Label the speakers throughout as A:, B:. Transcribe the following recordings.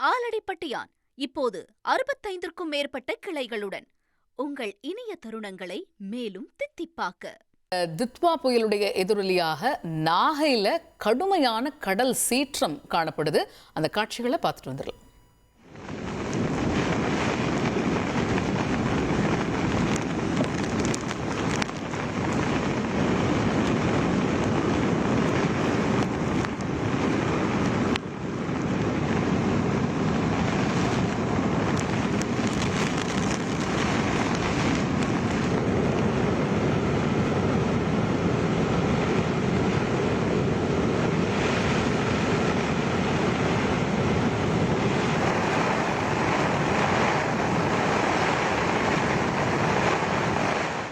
A: ஆலடிப்பட்டியான் இப்போது 65க்கும் மேற்பட்ட கிளைகளுடன் உங்கள் இனிய தருணங்களை மேலும் தித்திப்பாக்க.
B: தித்வா புயலுடைய எதிரொலியாக நாகையில கடுமையான கடல் சீற்றம் காணப்படுது. அந்த காட்சிகளை பார்த்துட்டு வந்துடலாம்.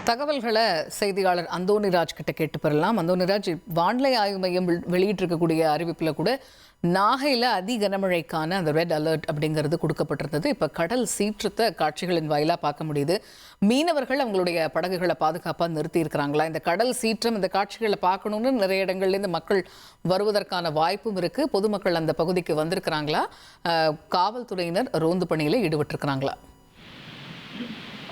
B: தகவல்களை செய்தியாளர் அந்தோணிராஜ் கிட்ட கேட்டு பெறலாம். அந்தோணிராஜ், வானிலை ஆய்வு மையம் வெளியிட்டிருக்கக்கூடிய அறிவிப்பில் கூட நாகையில் அதி கனமழைக்கான அந்த ரெட் அலர்ட் அப்படிங்கிறது கொடுக்கப்பட்டிருந்தது. இப்போ கடல் சீற்றத்தை காட்சிகளின் வாயிலாக பார்க்க முடியுது. மீனவர்கள் அவங்களுடைய படகுகளை பாதுகாப்பாக நிறுத்தி இருக்கிறாங்களா? இந்த கடல் சீற்றம் இந்த காட்சிகளை பார்க்கணும்னு நிறைய இடங்கள்லேருந்து மக்கள் வருவதற்கான வாய்ப்பும் இருக்கு. பொதுமக்கள் அந்த பகுதிக்கு வந்திருக்கிறாங்களா? காவல்துறையினர் ரோந்து பணியில் ஈடுபட்டிருக்கிறாங்களா?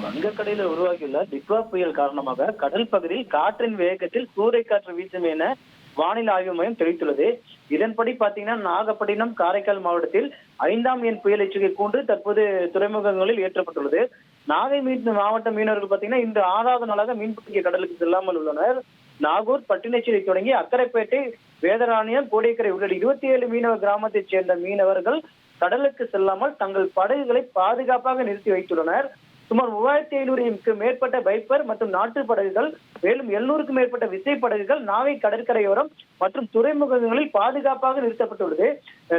C: வங்கக்கடலில் உருவாகியுள்ள தித்வா புயல் காரணமாக கடல் பகுதியில் காற்றின் வேகத்தில் சூறைக்காற்று வீசும் என வானிலை ஆய்வு மையம் தெரிவித்துள்ளது. இதன்படி பாத்தீங்கன்னா நாகப்பட்டினம், காரைக்கால் மாவட்டத்தில் 5ஆம் எண் புயல் எச்சரிக்கை கூண்டு தற்போது துறைமுகங்களில் ஏற்றப்பட்டுள்ளது. நாகை மாவட்ட மீனவர்கள் பாத்தீங்கன்னா இன்று 6வது நாளாக மீன்பிடிக்க கடலுக்கு செல்லாமல் உள்ளனர். நாகூர், பட்டினச்சேரி தொடங்கி அக்கரைப்பேட்டை, வேதராணியம், கோடியக்கரை உள்ளிட்ட 27 மீனவ கிராமத்தைச் சேர்ந்த மீனவர்கள் கடலுக்கு செல்லாமல் தங்கள் படகுகளை பாதுகாப்பாக நிறுத்தி வைத்துள்ளனர். சுமார் 3500க்கும் மேற்பட்ட பைப்பர் மற்றும் நாட்டு படகுகள், மேலும் 700க்கும் மேற்பட்ட விசைப்படகுகள் நாகை கடற்கரையோரம் மற்றும் துறைமுகங்களில் பாதுகாப்பாக நிறுத்தப்பட்டுள்ளது.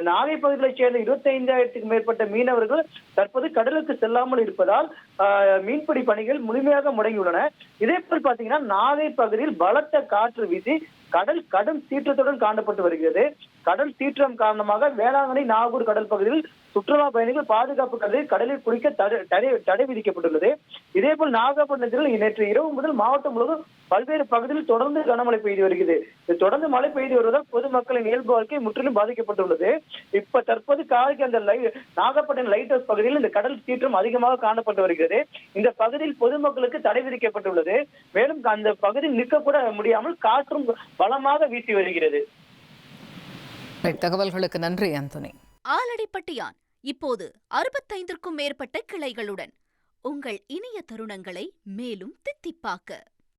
C: நாகை பகுதிகளைச் சேர்ந்த 25,000க்கும் மேற்பட்ட மீனவர்கள் தற்போது கடலுக்கு செல்லாமல் இருப்பதால் மீன்பிடி பணிகள் முழுமையாக முடங்கியுள்ளன. இதேபோல் பாத்தீங்கன்னா நாகை பகுதியில் பலத்த காற்று வீசி கடல் கடும் சீற்றத்துடன் காணப்பட்டு வருகிறது. கடல் சீற்றம் காரணமாக வேளாங்கண்ணி, நாகூர் கடல் பகுதியில் சுற்றுலா பயணிகள் பாதுகாப்பு கருதி கடலில் குளிக்க தடை விதிக்கப்பட்டுள்ளது. இதேபோல் நாகப்பட்டினத்தில் நேற்று இரவு முதல் மாவட்டம் முழுவதும் பல்வேறு பகுதிகளில் தொடர்ந்து கனமழை பெய்து வருகிறது. தொடர்ந்து மழை பெய்து வருவதால் பொதுமக்களின் இயல்பு வாழ்க்கை முற்றிலும் பாதிக்கப்பட்டுள்ளது. இப்ப தற்போது காலைக்கு அந்த நாகப்பட்டினம் லைட் ஹவுஸ் பகுதியில் இந்த கடல் சீற்றம் அதிகமாக காணப்பட்டு வருகிறது. இந்த பகுதியில் பொதுமக்களுக்கு தடை விதிக்கப்பட்டுள்ளது. மேலும் அந்த பகுதியில் நிற்க கூட முடியாமல் காற்றும் பலமாக வீசி வருகிறது.
B: தகவல்களுக்கு நன்றி ஆந்தோனி.
A: ஆலடிப்பட்டியான் இப்போது 65க்கும் மேற்பட்ட கிளைகளுடன் உங்கள் இனிய தருணங்களை மேலும் தித்திப்பாக்க.